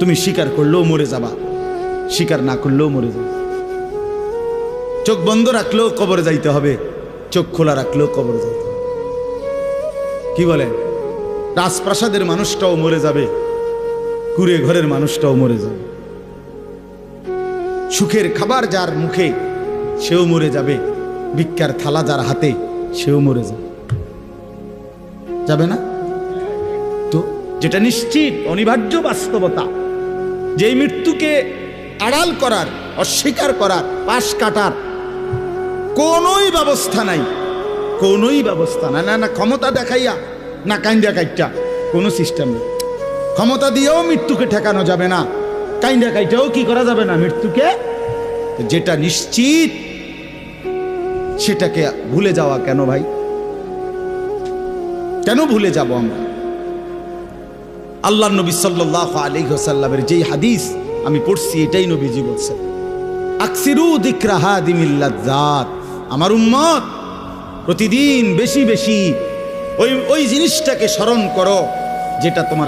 তুমি স্বীকার করলেও মরে যাবা, স্বীকার না করলেও মরে যাবে। চোখ বন্ধ রাখলেও কবরে যাইতে হবে, চোখ খোলা রাখলেও কবরে যাইতে হবে। কি বলেন? রাজপ্রাসাদের মানুষটাও মরে যাবে, কুড়ে ঘরের মানুষটাও মরে যাবে। সুখের খাবার যার মুখে সেও মরে যাবে, ভিক্ষার থালা যার হাতে সেও মরে যাবে। যাবে না? তো যেটা নিশ্চিত অনিবার্য বাস্তবতা, যে মৃত্যুকে আড়াল করার, অস্বীকার করার, পাশ কাটার কোনোই ব্যবস্থা নাই, কোনোই ব্যবস্থা নাই। না না ক্ষমতা দেখাইয়া, না কাইন্দা কাইটা, কোনো সিস্টেম নেই। ক্ষমতা দিয়েও মৃত্যুকে ঠেকানো যাবে না, কাইন্দা কাইটাও কি করা যাবে না মৃত্যুকে। যেটা নিশ্চিত সেটাকে ভুলে যাওয়া কেন ভাই? কেন ভুলে যাব আমরা? আল্লাহর নবী সাল্লাল্লাহু আলাইহি ওয়াসাল্লামের যেই হাদিস আমি পড়ছি, এটাই নবীজি বলছেন, আকসিরু যিকরা হাদিমিল লাজ্জাত। আমার উম্মত প্রতিদিন বেশি বেশি ওই জিনিসটাকে স্মরণ করো যেটা তোমার